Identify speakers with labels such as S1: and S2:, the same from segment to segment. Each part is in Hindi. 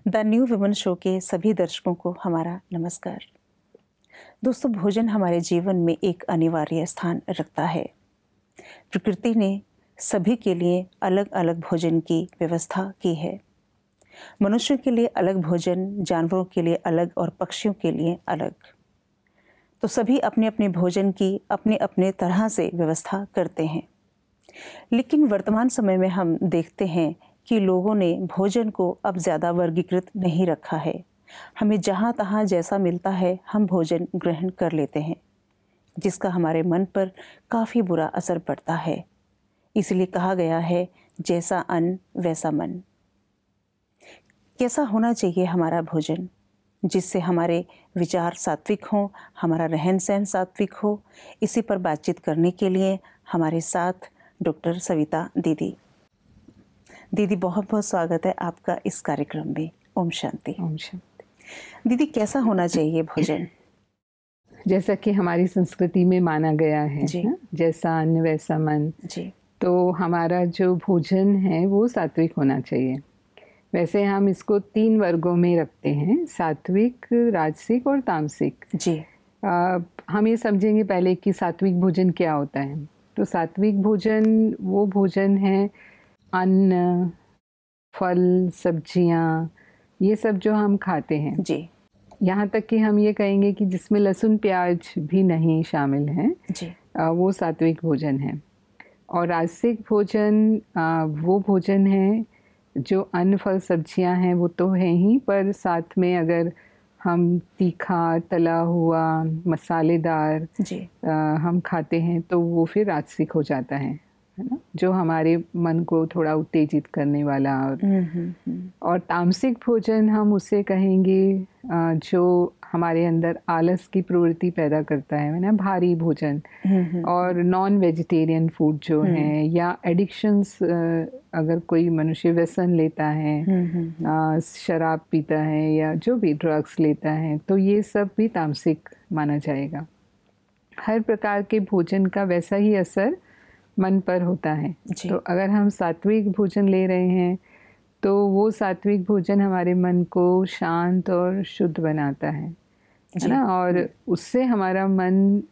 S1: द न्यू वुमन शो के सभी दर्शकों को हमारा नमस्कार। दोस्तों, भोजन हमारे जीवन में एक अनिवार्य स्थान रखता है। प्रकृति ने सभी के लिए अलग अलग भोजन की व्यवस्था की है। मनुष्यों के लिए अलग भोजन, जानवरों के लिए अलग और पक्षियों के लिए अलग। तो सभी अपने अपने भोजन की अपने अपने तरह से व्यवस्था करते हैं। लेकिन वर्तमान समय में हम देखते हैं कि लोगों ने भोजन को अब ज़्यादा वर्गीकृत नहीं रखा है। हमें जहाँ तहाँ जैसा मिलता है हम भोजन ग्रहण कर लेते हैं, जिसका हमारे मन पर काफ़ी बुरा असर पड़ता है। इसलिए कहा गया है, जैसा अन्न वैसा मन। कैसा होना चाहिए हमारा भोजन, जिससे हमारे विचार सात्विक हों, हमारा रहन सहन सात्विक हो। इसी पर बातचीत करने के लिए हमारे साथ डॉक्टर सविता दीदी। दीदी, बहुत बहुत स्वागत है आपका इस कार्यक्रम में। ओम शांति।
S2: ओम शांति।
S1: दीदी, कैसा होना चाहिए भोजन?
S2: जैसा कि हमारी संस्कृति में माना गया है, जैसा अन्न वैसा मन
S1: जी।
S2: तो हमारा जो भोजन है वो सात्विक होना चाहिए। वैसे हम इसको 3 वर्गों में रखते हैं, सात्विक, राजसिक और तामसिक।
S1: जी।
S2: हम ये समझेंगे पहले कि सात्विक भोजन क्या होता है। तो सात्विक भोजन वो भोजन है, अन्न, फल, सब्जियां, ये सब जो हम खाते हैं।
S1: जी।
S2: यहाँ तक कि हम ये कहेंगे कि जिसमें लहसुन प्याज भी नहीं शामिल हैं,
S1: जी।
S2: वो सात्विक भोजन है। और राजसिक भोजन वो भोजन है जो अन्न, फल, सब्जियां हैं वो तो हैं ही, पर साथ में अगर हम तीखा, तला हुआ, मसालेदार हम खाते हैं तो वो फिर राजसिक हो जाता है ना, जो हमारे मन को थोड़ा उत्तेजित करने वाला। और तामसिक भोजन हम उसे कहेंगे जो हमारे अंदर आलस की प्रवृत्ति पैदा करता है ना, भारी भोजन। और नॉन वेजिटेरियन फूड जो है, या एडिक्शंस, अगर कोई मनुष्य व्यसन लेता है, शराब पीता है या जो भी ड्रग्स लेता है, तो ये सब भी तामसिक माना जाएगा। हर प्रकार के भोजन का वैसा ही असर मन पर होता है। तो अगर हम सात्विक भोजन ले रहे हैं तो वो सात्विक भोजन हमारे मन को शांत और शुद्ध बनाता है ना, और उससे हमारा मन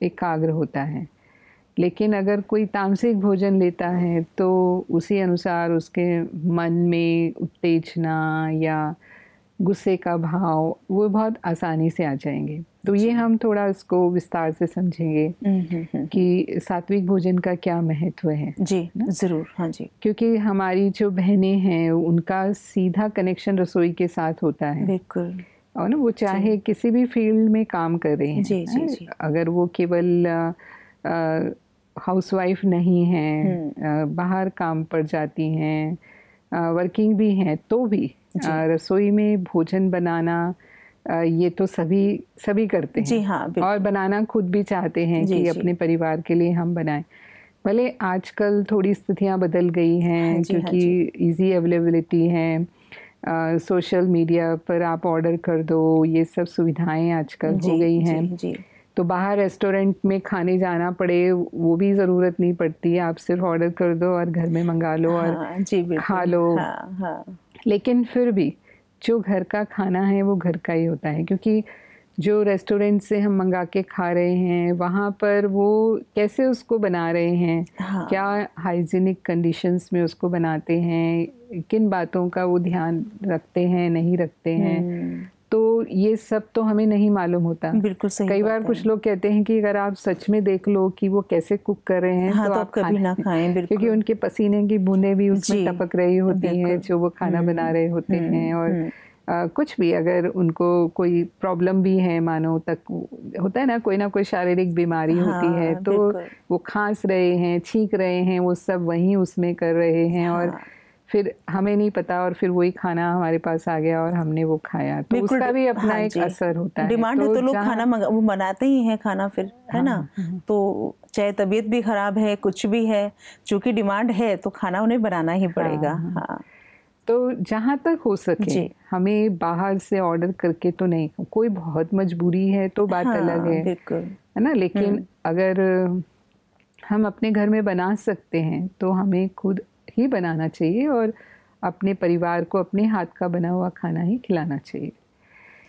S2: एकाग्र होता है। लेकिन अगर कोई तामसिक भोजन लेता है तो उसी अनुसार उसके मन में उत्तेजना या गुस्से का भाव वो बहुत आसानी से आ जाएंगे। तो ये हम थोड़ा इसको विस्तार से समझेंगे कि सात्विक भोजन का क्या महत्व है।
S1: जी ज़रूर। हाँ जी।
S2: क्योंकि हमारी जो बहनें हैं उनका सीधा कनेक्शन रसोई के साथ होता है।
S1: बिल्कुल।
S2: और ना, वो चाहे किसी भी फील्ड में काम कर रहे हैं।
S1: जी।
S2: अगर वो केवल हाउसवाइफ नहीं हैं, बाहर काम पर जाती हैं, वर्किंग भी हैं, तो भी रसोई में भोजन बनाना ये तो सभी करते हैं।
S1: जी हाँ,
S2: और बनाना खुद भी चाहते हैं कि अपने परिवार के लिए हम बनाएं। भले आजकल थोड़ी स्थितियां बदल गई हैं, क्योंकि इजी अवेलेबिलिटी है, सोशल मीडिया पर आप ऑर्डर कर दो, ये सब सुविधाएं आजकल हो गई हैं। तो बाहर रेस्टोरेंट में खाने जाना पड़े वो भी ज़रूरत नहीं पड़ती है। आप सिर्फ ऑर्डर कर दो और घर में मंगा लो और खा लो। लेकिन फिर भी जो घर का खाना है वो घर का ही होता है, क्योंकि जो रेस्टोरेंट से हम मंगा के खा रहे हैं वहाँ पर वो कैसे उसको बना रहे हैं, क्या हाइजीनिक कंडीशंस में उसको बनाते हैं, किन बातों का वो ध्यान रखते हैं, नहीं रखते हैं, तो ये सब तो हमें नहीं मालूम होता।
S1: बिल्कुल सही।
S2: कई बार कुछ लोग कहते हैं कि अगर आप सच में देख लो कि वो कैसे कुक कर रहे हैं, तो आप
S1: कभी ना खाएं।
S2: क्योंकि उनके पसीने की बूंदें भी उसमें टपक रही होती हैं जो वो खाना बना रहे होते हैं। और कुछ भी अगर उनको कोई प्रॉब्लम भी है, मानो तक होता है ना कोई शारीरिक बीमारी होती है, तो वो खांस रहे हैं, छींक रहे हैं, वो सब वहीं उसमें कर रहे हैं। और फिर हमें नहीं पता, और फिर वही खाना हमारे पास आ गया और हमने वो खाया, तो उसका भी अपना एक असर होता है।
S1: डिमांड है तो लोग खाना वो बनाते ही हैं खाना, फिर है ना। तो चाहे तबीयत भी खराब है, कुछ भी है, चूंकि डिमांड है तो खाना उन्हें बनाना ही पड़ेगा।
S2: तो जहाँ तक हो सके हमें बाहर से ऑर्डर करके तो नहीं, कोई बहुत मजबूरी है तो बात अलग है ना। लेकिन अगर हम अपने घर में बना सकते हैं तो हमें खुद ही बनाना चाहिए और अपने परिवार को अपने हाथ का बना हुआ खाना ही खिलाना चाहिए।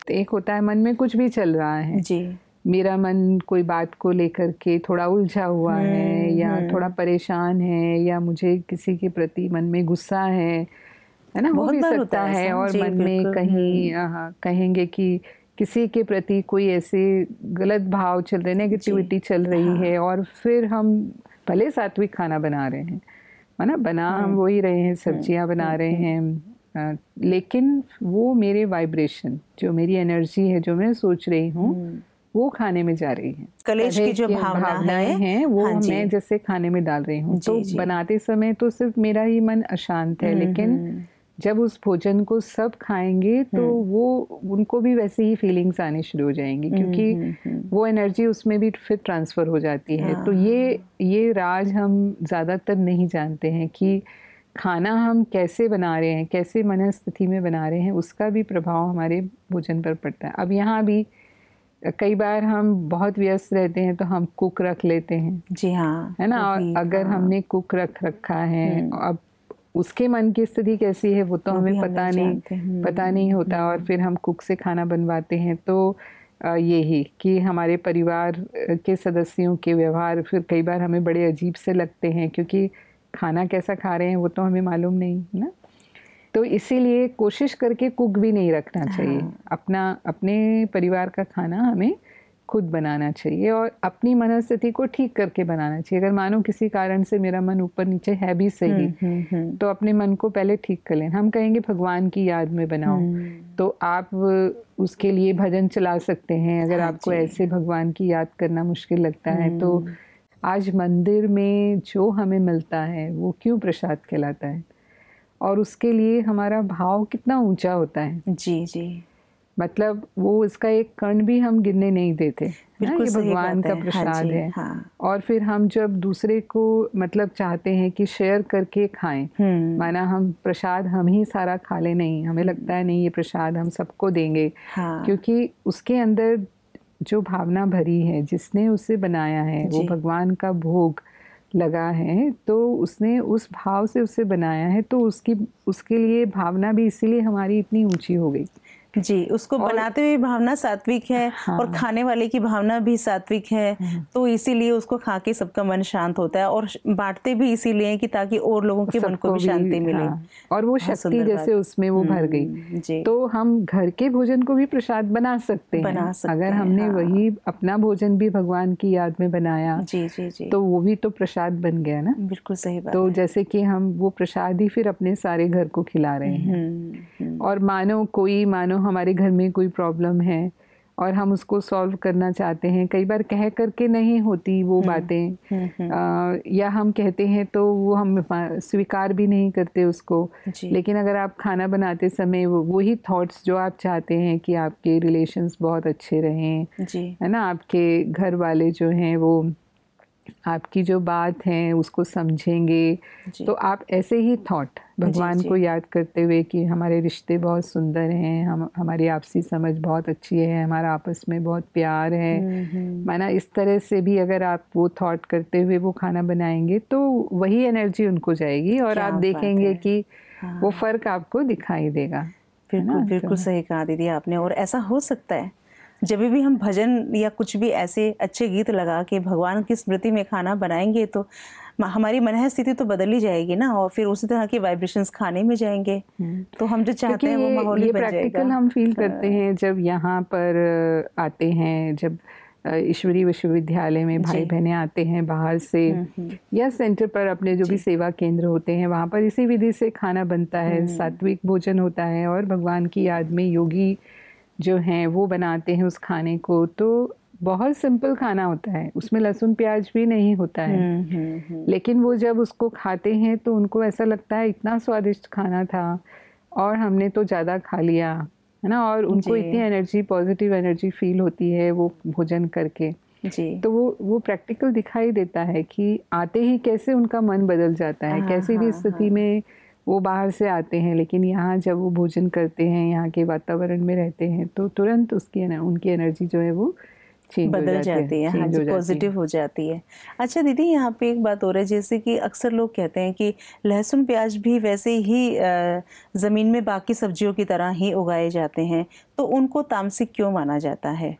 S2: तो एक होता है मन में कुछ भी चल रहा है
S1: जी,
S2: मेरा मन कोई बात को लेकर के थोड़ा उलझा हुआ है या थोड़ा परेशान है या मुझे किसी के प्रति मन में गुस्सा है ना, हो भी सकता है। और मन में कहीं कहेंगे कि किसी के प्रति कोई ऐसे गलत भाव चल रहे, नेगेटिविटी चल रही है, और फिर हम भले सात्विक खाना बना रहे हैं, है ना, बना हम वही रहे हैं, सब्जियां बना रहे हैं, लेकिन वो मेरे वाइब्रेशन, जो मेरी एनर्जी है, जो मैं सोच रही हूँ, वो खाने में जा रही है।
S1: कलेश की जो भावनाएं
S2: हैं वो मैं जैसे खाने में डाल रही हूँ। तो बनाते समय तो सिर्फ मेरा ही मन अशांत है, लेकिन जब उस भोजन को सब खाएंगे तो वो उनको भी वैसे ही फीलिंग्स आने शुरू हो जाएंगी, क्योंकि वो एनर्जी उसमें भी फिर ट्रांसफ़र हो जाती है। तो ये राज हम ज़्यादातर नहीं जानते हैं कि खाना हम कैसे बना रहे हैं, कैसे मनस्थिति में बना रहे हैं, उसका भी प्रभाव हमारे भोजन पर पड़ता है। अब यहाँ भी कई बार हम बहुत व्यस्त रहते हैं तो हम कुक रख लेते हैं।
S1: जी हाँ,
S2: है ना, और अगर हमने कुक रखा है, अब उसके मन की स्थिति कैसी है वो तो हमें पता नहीं होता, और फिर हम कुक से खाना बनवाते हैं। तो यही कि हमारे परिवार के सदस्यों के व्यवहार फिर कई बार हमें बड़े अजीब से लगते हैं, क्योंकि खाना कैसा खा रहे हैं वो तो हमें मालूम नहीं है ना। तो इसीलिए कोशिश करके कुक भी नहीं रखना चाहिए। अपने परिवार का खाना हमें खुद बनाना चाहिए और अपनी मनस्थिति को ठीक करके बनाना चाहिए। अगर मानो किसी कारण से मेरा मन ऊपर नीचे है भी सही, तो अपने मन को पहले ठीक कर लें। हम कहेंगे भगवान की याद में बनाओ, तो आप उसके लिए भजन चला सकते हैं। अगर आपको ऐसे भगवान की याद करना मुश्किल लगता है, तो आज मंदिर में जो हमें मिलता है वो क्यों प्रसाद कहलाता है, और उसके लिए हमारा भाव कितना ऊंचा होता है।
S1: जी जी,
S2: मतलब वो इसका एक कण भी हम गिनने नहीं देते।
S1: बिल्कुल,
S2: ये भगवान का प्रसाद है।
S1: हाँ।
S2: और फिर हम जब दूसरे को मतलब चाहते हैं कि शेयर करके खाएं, माना हम प्रसाद हम ही सारा खा ले, नहीं, हमें लगता है नहीं ये प्रसाद हम सबको देंगे, क्योंकि उसके अंदर जो भावना भरी है, जिसने उसे बनाया है, वो भगवान का भोग लगा है, तो उसने उस भाव से उसे बनाया है, तो उसके लिए भावना भी इसीलिए हमारी इतनी ऊंची हो गई।
S1: जी, उसको बनाते हुए भावना सात्विक है, और खाने वाले की भावना भी सात्विक है, तो इसीलिए उसको खा के सबका मन शांत होता है, और बांटते भी इसीलिए कि ताकि और लोगों के मन को भी शांति मिले।
S2: और वो शक्ति जैसे उसमें वो भर गई। तो हम घर के भोजन को भी प्रसाद बना सकते हैं अगर हमने वही अपना भोजन भी भगवान की याद में बनाया।
S1: जी जी जी,
S2: तो वो भी तो प्रसाद बन गया ना।
S1: बिल्कुल सही बात
S2: तो जैसे कि हम वो प्रसाद ही फिर अपने सारे घर को खिला रहे हैं। और मानो हमारे घर में कोई प्रॉब्लम है और हम उसको सॉल्व करना चाहते हैं, कई बार कह करके नहीं होती वो बातें, या हम कहते हैं तो वो हम स्वीकार भी नहीं करते उसको। लेकिन अगर आप खाना बनाते समय वही थॉट्स जो आप चाहते हैं कि आपके रिलेशंस बहुत अच्छे रहें, है ना, आपके घर वाले जो हैं वो आपकी जो बात है उसको समझेंगे, तो आप ऐसे ही थॉट भगवान को याद करते हुए कि हमारे रिश्ते बहुत सुंदर हैं, हमारी आपसी समझ बहुत अच्छी है, हमारा आपस में बहुत प्यार है, माना इस तरह से भी अगर आप वो थॉट करते हुए वो खाना बनाएंगे तो वही एनर्जी उनको जाएगी, और आप देखेंगे कि वो फ़र्क आपको दिखाई देगा।
S1: बिल्कुल बिल्कुल सही कहा दीदी आपने। और ऐसा हो सकता है जब भी हम भजन या कुछ भी ऐसे अच्छे गीत लगा के भगवान की स्मृति में खाना बनाएंगे, तो हमारी मन स्थिति तो बदल ही जाएगी ना, और फिर उसी तरह के वाइब्रेशंस खाने में जाएंगे, तो हम जो चाहते हैं वो माहौल ही बन जाएगा।
S2: प्रैक्टिकल हम फील करते हैं जब यहाँ पर आते हैं, जब ईश्वरी विश्वविद्यालय में भाई बहनें आते हैं बाहर से, या सेंटर पर अपने जो भी सेवा केंद्र होते हैं वहाँ पर इसी विधि से खाना बनता है, सात्विक भोजन होता है, और भगवान की याद में योगी जो हैं वो बनाते हैं उस खाने को। तो बहुत सिंपल खाना होता है, उसमें लहसुन प्याज भी नहीं होता है, लेकिन वो जब उसको खाते हैं तो उनको ऐसा लगता है इतना स्वादिष्ट खाना था और हमने तो ज़्यादा खा लिया, है ना, और उनको इतनी एनर्जी, पॉजिटिव एनर्जी फील होती है वो भोजन करके। तो वो प्रैक्टिकल दिखाई देता है कि आते ही कैसे उनका मन बदल जाता है, कैसी भी स्थिति में वो बाहर से आते हैं, लेकिन यहाँ जब वो भोजन करते हैं, यहाँ के वातावरण में रहते हैं, तो तुरंत उनकी एनर्जी जो है वो
S1: बदल जाती है, हाँ जी, पॉजिटिव हो जाती है। अच्छा दीदी, यहाँ पे एक बात हो रहा है, जैसे कि अक्सर लोग कहते हैं कि लहसुन प्याज भी वैसे ही ज़मीन में बाकी सब्जियों की तरह ही उगाए जाते हैं, तो उनको तामसिक क्यों माना जाता है?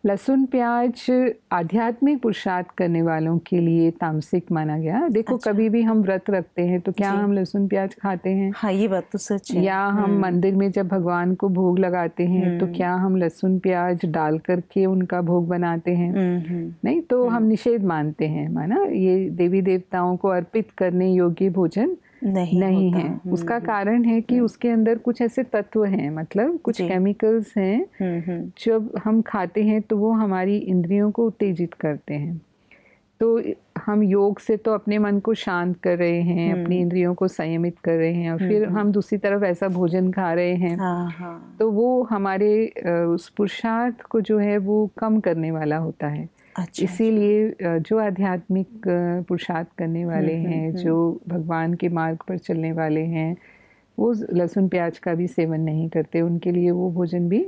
S2: लहसुन प्याज आध्यात्मिक पुरुषार्थ करने वालों के लिए तामसिक माना गया। देखो,
S1: अच्छा।
S2: कभी भी हम व्रत रखते हैं तो क्या हम लहसुन प्याज खाते हैं?
S1: हाँ, ये बात तो सच है।
S2: या हम मंदिर में जब भगवान को भोग लगाते हैं तो क्या हम लहसुन प्याज डाल करके उनका भोग बनाते हैं? नहीं, तो हम निषेध मानते हैं, माना ये देवी देवताओं को अर्पित करने योग्य भोजन नहीं है। उसका कारण है कि उसके अंदर कुछ ऐसे तत्व हैं, मतलब कुछ केमिकल्स हैं जब हम खाते हैं तो वो हमारी इंद्रियों को उत्तेजित करते हैं। तो हम योग से तो अपने मन को शांत कर रहे हैं, अपनी इंद्रियों को संयमित कर रहे हैं, और फिर हम दूसरी तरफ ऐसा भोजन खा रहे हैं। तो वो हमारे उस पुरुषार्थ को जो है वो कम करने वाला होता है। अच्छा, इसीलिए जो आध्यात्मिक पुरुषार्थ करने वाले हैं, जो भगवान के मार्ग पर चलने वाले हैं, वो लहसुन प्याज का भी सेवन नहीं करते, उनके लिए वो भोजन भी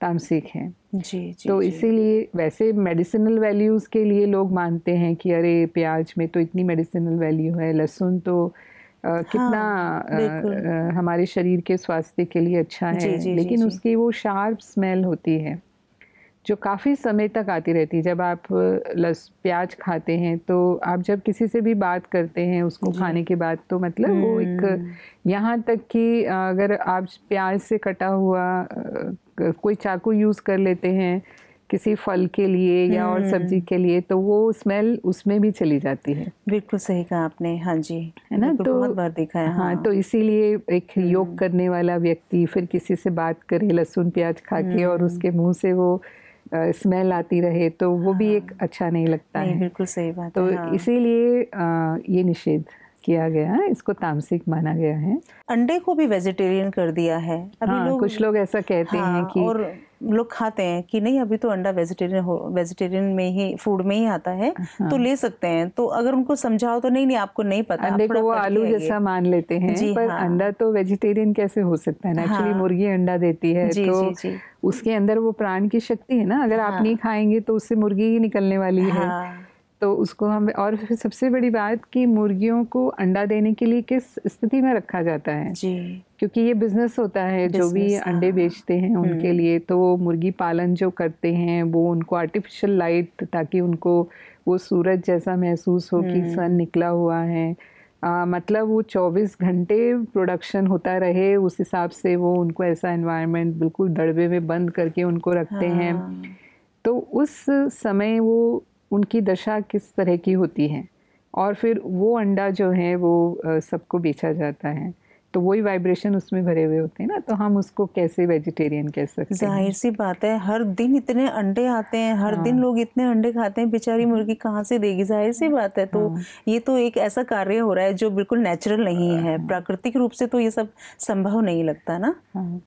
S2: तामसिक है। जी, तो इसीलिए वैसे मेडिसिनल वैल्यूज़ के लिए लोग मानते हैं कि अरे प्याज में तो इतनी मेडिसिनल वैल्यू है, लहसुन तो कितना हमारे शरीर के स्वास्थ्य के लिए अच्छा है, लेकिन उसकी वो शार्प स्मेल होती है जो काफ़ी समय तक आती रहती है। जब आप प्याज खाते हैं तो आप जब किसी से भी बात करते हैं उसको खाने के बाद, तो मतलब वो एक, यहाँ तक कि अगर आप प्याज से कटा हुआ कोई चाकू यूज़ कर लेते हैं किसी फल के लिए या और सब्जी के लिए, तो वो स्मेल उसमें भी चली जाती है।
S1: बिल्कुल सही कहा आपने, हाँ जी,
S2: है ना। तो
S1: बहुत बार देखा है।
S2: हाँ, तो इसीलिए एक योग करने वाला व्यक्ति फिर किसी से बात करे लहसुन प्याज खा के और उसके मुंह से वो स्मेल आती रहे, तो वो भी एक अच्छा नहीं लगता है।
S1: बिल्कुल सही बात
S2: तो
S1: है।
S2: इसीलिए ये निषेध किया गया है, इसको तामसिक माना गया है।
S1: अंडे को भी वेजिटेरियन कर दिया है अभी लोग,
S2: कुछ लोग ऐसा कहते हैं कि,
S1: और लोग खाते हैं कि नहीं अभी तो अंडा वेजिटेरियन में ही, फूड में ही आता है, तो ले सकते हैं। तो अगर उनको समझाओ तो नहीं आपको नहीं पता,
S2: अंडे को वो आलू जैसा मान लेते हैं, पर अंडा तो वेजिटेरियन कैसे हो सकता है? नेचुरली मुर्गी अंडा देती है, तो उसके अंदर वो प्राण की शक्ति है ना। अगर आप नहीं खाएंगे तो उससे मुर्गी ही निकलने वाली है। तो उसको हम, और फिर सबसे बड़ी बात कि मुर्गियों को अंडा देने के लिए किस स्थिति में रखा जाता है जी, क्योंकि ये बिजनेस होता है, जो भी अंडे बेचते हैं उनके लिए। तो मुर्गी पालन जो करते हैं वो उनको आर्टिफिशियल लाइट, ताकि उनको वो सूरज जैसा महसूस हो कि सन निकला हुआ है, मतलब वो 24 घंटे प्रोडक्शन होता रहे, उस हिसाब से वो उनको ऐसा एनवायरनमेंट बिल्कुल दड़बे में बंद करके उनको रखते हैं। तो उस समय वो उनकी दशा किस तरह की होती है, और फिर वो अंडा जो है वो सबको बेचा जाता है, तो वही वाइब्रेशन उसमें भरे हुए होते हैं ना। तो हम उसको कैसे वेजिटेरियन कह सकते हैं?
S1: जाहिर सी बात है, हर दिन इतने अंडे आते हैं, हर दिन लोग इतने अंडे खाते हैं, बेचारी मुर्गी कहाँ से देगी? जाहिर सी बात है। तो ये तो एक ऐसा कार्य हो रहा है जो बिल्कुल नेचुरल नहीं है, प्राकृतिक रूप से तो ये सब संभव नहीं लगता ना।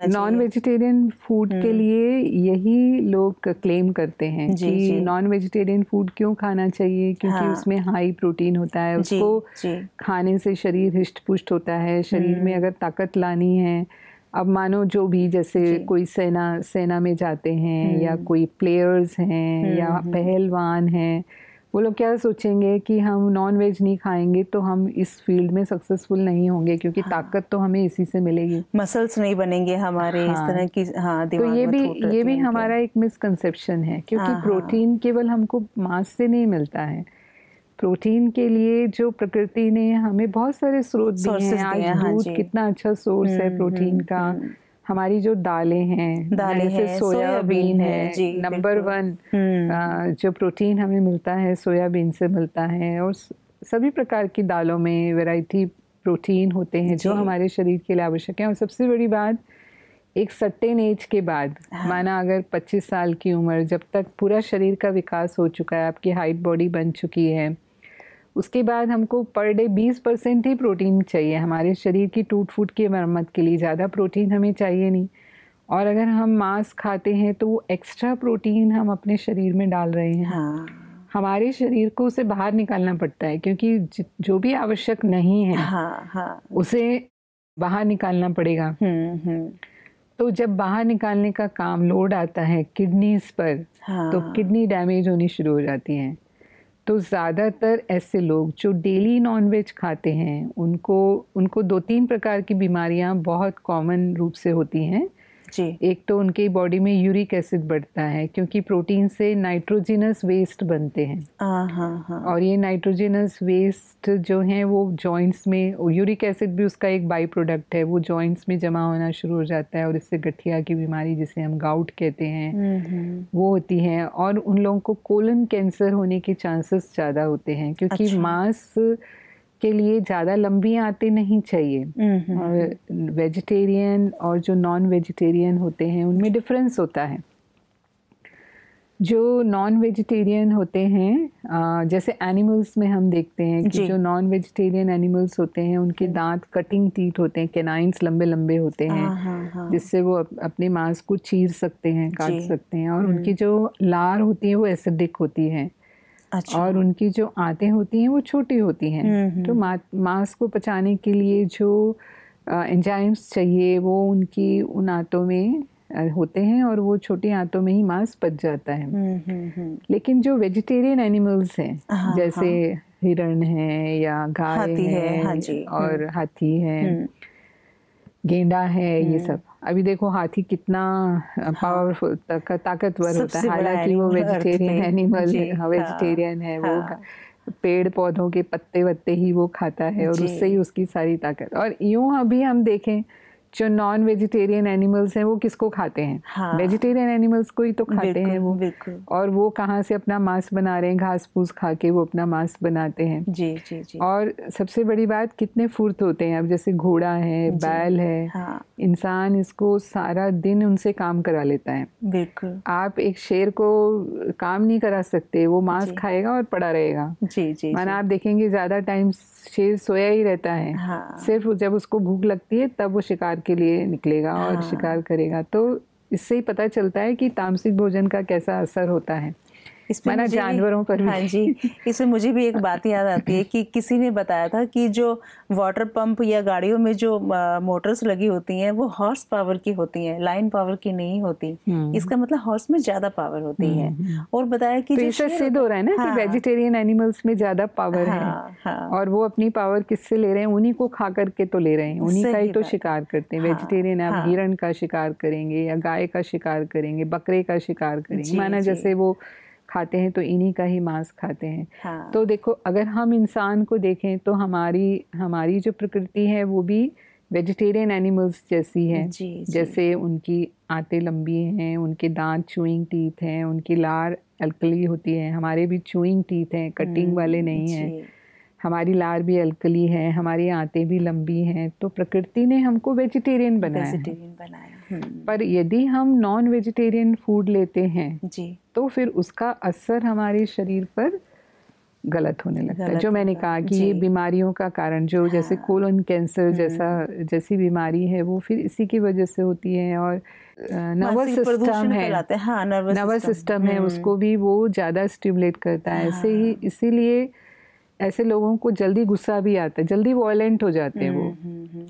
S2: नॉन वेजिटेरियन फूड के लिए यही लोग क्लेम करते हैं कि नॉन वेजिटेरियन फूड क्यों खाना चाहिए, क्योंकि उसमें हाई प्रोटीन होता है, उसको खाने से शरीर हिष्ट पुष्ट होता है। शरीर में अगर ताकत लानी है, अब मानो जो भी, जैसे कोई सेना में जाते हैं, या कोई प्लेयर्स हैं, या पहलवान हैं, वो लोग क्या सोचेंगे कि हम नॉन वेज नहीं खाएंगे तो हम इस फील्ड में सक्सेसफुल नहीं होंगे, क्योंकि ताकत तो हमें इसी से मिलेगी,
S1: मसल्स नहीं बनेंगे हमारे, इस तरह की
S2: तो ये भी हमारा एक मिसकंसेप्शन है, क्योंकि प्रोटीन केवल हमको मांस से नहीं मिलता है। प्रोटीन के लिए जो प्रकृति ने हमें बहुत सारे स्रोत दिए हैं। आज दूध कितना अच्छा सोर्स है प्रोटीन का। हमारी जो दालें हैं, जैसे सोयाबीन है नंबर 1, जो प्रोटीन हमें मिलता है सोयाबीन से मिलता है, और सभी प्रकार की दालों में वैरायटी प्रोटीन होते हैं जो हमारे शरीर के लिए आवश्यक है। और सबसे बड़ी बात, एक सर्टेन एज के बाद, माना अगर 25 साल की उम्र, जब तक पूरा शरीर का विकास हो चुका है, आपकी हाइट बॉडी बन चुकी है, उसके बाद हमको पर डे 20% ही प्रोटीन चाहिए हमारे शरीर की टूट फूट की मरम्मत के लिए। ज़्यादा प्रोटीन हमें चाहिए नहीं। और अगर हम मांस खाते हैं तो वो एक्स्ट्रा प्रोटीन हम अपने शरीर में डाल रहे हैं। हमारे शरीर को उसे बाहर निकालना पड़ता है, क्योंकि जो भी आवश्यक नहीं है उसे बाहर निकालना पड़ेगा। तो जब बाहर निकालने का काम लोड आता है किडनीज पर, तो किडनी डैमेज होनी शुरू हो जाती हैं। तो ज़्यादातर ऐसे लोग जो डेली नॉनवेज खाते हैं उनको 2-3 प्रकार की बीमारियां बहुत कॉमन रूप से होती हैं
S1: जी।
S2: एक तो उनके बॉडी में यूरिक एसिड बढ़ता है क्योंकि प्रोटीन से नाइट्रोजिनस वेस्ट बनते हैं।
S1: हाँ।
S2: और ये नाइट्रोजिनस वेस्ट जो हैं वो जॉइंट्स में, यूरिक एसिड भी उसका एक बाई प्रोडक्ट है, वो जॉइंट्स में जमा होना शुरू हो जाता है और इससे गठिया की बीमारी जिसे हम गाउट कहते हैं वो होती है। और उन लोगों को कोलन कैंसर होने के चांसेस ज़्यादा होते हैं क्योंकि
S1: अच्छा।
S2: मांस के लिए ज़्यादा लंबी आंतें नहीं चाहिए। और वेजिटेरियन और जो नॉन वेजिटेरियन होते हैं उनमें डिफरेंस होता है। जो नॉन वेजिटेरियन होते हैं जैसे एनिमल्स में हम देखते हैं कि जो नॉन वेजिटेरियन एनिमल्स होते हैं उनके दांत कटिंग टीथ होते हैं, कैनाइंस लंबे लंबे होते हैं जिससे वो अपने मांस को चीर सकते हैं, काट सकते हैं। और उनकी जो लार होती है वो एसिडिक होती है। अच्छा। और उनकी जो आंतें होती हैं वो छोटी होती हैं। तो मांस को पचाने के लिए जो एंजाइम्स चाहिए वो उनकी उन आंतों में होते हैं और वो छोटी आंतों में ही मांस पच जाता है। लेकिन जो वेजिटेरियन एनिमल्स हैं जैसे हिरण है या गाय है और हाथी है, गेंडा है, ये सब। अभी देखो हाथी कितना पावरफुल ताकतवर होता है, हालांकि वो वेजिटेरियन एनिमल वेजिटेरियन है। वो पेड़ पौधों के पत्ते वत्ते ही वो खाता है और उससे ही उसकी सारी ताकत। और यूं अभी हम देखें जो नॉन वेजिटेरियन एनिमल्स हैं वो किसको खाते हैं? वेजिटेरियन एनिमल्स को ही तो खाते हैं वो। और वो कहाँ से अपना मांस बना रहे हैं? घास फूस खा के वो अपना मांस बनाते हैं।
S1: जी। और
S2: सबसे बड़ी बात कितने फुर्त होते हैं। अब जैसे घोड़ा है, बैल है, इंसान इसको सारा दिन उनसे काम करा लेता है।
S1: बिल्कुल।
S2: आप एक शेर को काम नहीं करा सकते, वो मांस खाएगा और पड़ा रहेगा।
S1: जी।
S2: माना आप देखेंगे ज्यादा टाइम शेर सोया ही रहता है। सिर्फ जब उसको भूख लगती है तब वो शिकार के लिए निकलेगा और शिकार करेगा। तो इससे ही पता चलता है कि तामसिक भोजन का कैसा असर होता है माना जानवरों पर भी।
S1: हाँ जी, इसमें मुझे भी एक बात याद आती है कि किसी ने बताया था कि जो वाटर पंप या गाड़ियों में जो मोटर्स लगी होती हैं वो हॉर्स पावर की होती हैं, लाइन पावर की नहीं होती। इसका मतलब हॉर्स में ज्यादा पावर होती है। और बताया कि
S2: तो इससे सिद्ध हो रहा है ना कि वेजिटेरियन एनिमल्स में ज्यादा पावर है। और वो अपनी पावर किससे ले रहे हैं? उन्हीं को खा करके तो ले रहे हैं, उन्हीं का ही तो शिकार करते हैं। वेजिटेरियन आप हिरण का शिकार करेंगे या गाय का शिकार करेंगे, बकरे का शिकार करेंगे, माना जैसे वो खाते हैं तो इन्हीं का ही मांस खाते हैं। तो देखो अगर हम इंसान को देखें तो हमारी जो प्रकृति है वो भी वेजिटेरियन एनिमल्स जैसी है। जैसे उनकी आंतें लंबी हैं, उनके दांत चूइंग टीथ हैं, उनकी लार अल्कली होती है। हमारे भी चूइंग टीथ हैं, कटिंग वाले नहीं हैं। हमारी लार भी अल्कली है, हमारी आंतें भी लंबी हैं। तो प्रकृति ने हमको वेजिटेरियन बनाया। पर यदि हम नॉन वेजिटेरियन फूड लेते हैं तो फिर उसका असर हमारे शरीर पर गलत होने लगता है। जो मैंने कहा कि ये बीमारियों का कारण जो जैसे कोलन कैंसर जैसी बीमारी है वो फिर इसी की वजह से होती है। और नर्वस सिस्टम है उसको भी वो ज़्यादा स्टिमुलेट करता है। ऐसे ही इसीलिए ऐसे लोगों को जल्दी गुस्सा भी आता है, जल्दी वॉयलेंट हो जाते हैं। वो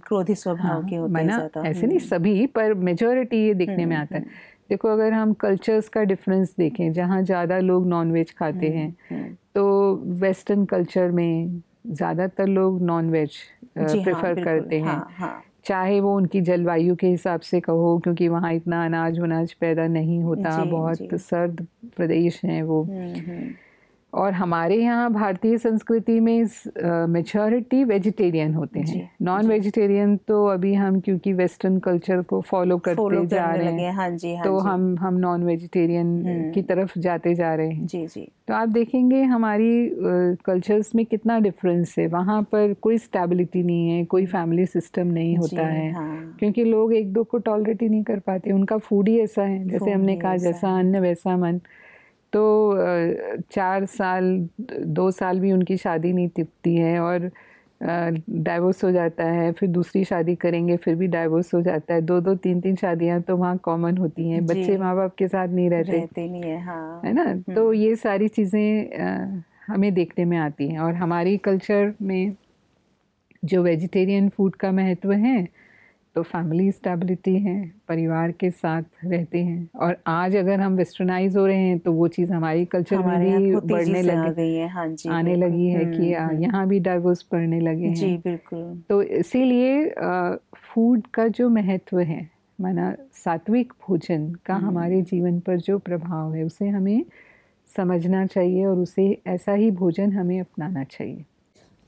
S1: क्रोधी स्वभाव के होते हैं ज़्यादा।
S2: ऐसे नहीं सभी, पर मेजॉरिटी ये दिखने में आता है। देखो अगर हम कल्चर्स का डिफरेंस देखें, जहाँ ज़्यादा लोग नॉनवेज खाते हैं तो वेस्टर्न कल्चर में ज़्यादातर लोग नॉनवेज प्रेफर करते हैं। चाहे वो उनकी जलवायु के हिसाब से कहो, क्योंकि वहाँ इतना अनाज वनाज पैदा नहीं होता, बहुत सर्द प्रदेश हैं वो। और हमारे यहाँ भारतीय संस्कृति में मेजॉरिटी वेजिटेरियन होते हैं। नॉन वेजिटेरियन तो अभी हम क्योंकि वेस्टर्न कल्चर को फॉलो करते जा रहे हैं तो हम नॉन वेजिटेरियन की तरफ जाते जा रहे हैं। तो आप देखेंगे हमारी कल्चर्स में कितना डिफरेंस है। वहाँ पर कोई स्टेबिलिटी नहीं है, कोई फैमिली सिस्टम नहीं होता है, क्योंकि लोग एक दो को टॉलरेट ही नहीं कर पाते। उनका फूड ही ऐसा है, जैसे हमने कहा जैसा अन्न वैसा मन। तो 4 साल 2 साल भी उनकी शादी नहीं टिकती है और डाइवोर्स हो जाता है। फिर दूसरी शादी करेंगे फिर भी डाइवोर्स हो जाता है। 2-2 3-3 शादियां तो वहाँ कॉमन होती हैं। बच्चे माँ बाप के साथ नहीं रहते
S1: नहीं है, हाँ।
S2: है ना। तो ये सारी चीज़ें हमें देखने में आती हैं। और हमारी कल्चर में जो वेजिटेरियन फूड का महत्व है तो फैमिली स्टेबिलिटी है, परिवार के साथ रहते हैं। और आज अगर हम वेस्टर्नाइज हो रहे हैं तो वो चीज़ हमारे कल्चर में
S1: हमारे यहाँ
S2: भी
S1: बहुत तेजी
S2: बढ़ने
S1: से आ
S2: लगी,
S1: गई है। हाँ जी,
S2: आने
S1: बिल्कुल।
S2: लगी है कि यहाँ भी डाइवोर्स बढ़ने लगे
S1: जी
S2: हैं।
S1: बिल्कुल।
S2: तो इसीलिए फूड का जो महत्व है, माना सात्विक भोजन का हमारे जीवन पर जो प्रभाव है, उसे हमें समझना चाहिए और उसे ऐसा ही भोजन हमें अपनाना चाहिए।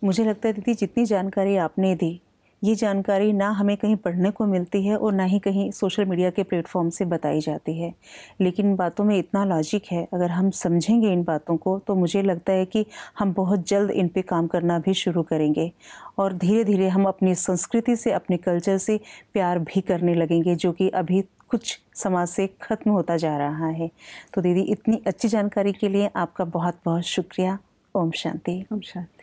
S1: मुझे लगता है दीदी, जितनी जानकारी आपने दी, ये जानकारी ना हमें कहीं पढ़ने को मिलती है और ना ही कहीं सोशल मीडिया के प्लेटफॉर्म से बताई जाती है। लेकिन इन बातों में इतना लॉजिक है, अगर हम समझेंगे इन बातों को तो मुझे लगता है कि हम बहुत जल्द इन पे काम करना भी शुरू करेंगे और धीरे धीरे हम अपनी संस्कृति से, अपने कल्चर से प्यार भी करने लगेंगे, जो कि अभी कुछ समाज से ख़त्म होता जा रहा है। तो दीदी, इतनी अच्छी जानकारी के लिए आपका बहुत बहुत शुक्रिया। ओम शांति।
S2: ओम शांति।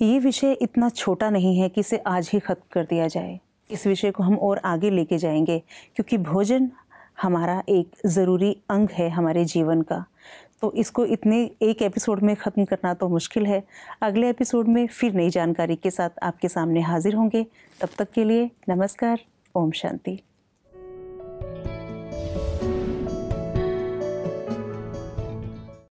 S1: ये विषय इतना छोटा नहीं है कि इसे आज ही ख़त्म कर दिया जाए। इस विषय को हम और आगे लेके जाएंगे, क्योंकि भोजन हमारा एक ज़रूरी अंग है हमारे जीवन का। तो इसको इतने एक एपिसोड में ख़त्म करना तो मुश्किल है। अगले एपिसोड में फिर नई जानकारी के साथ आपके सामने हाजिर होंगे। तब तक के लिए नमस्कार। ओम शांति।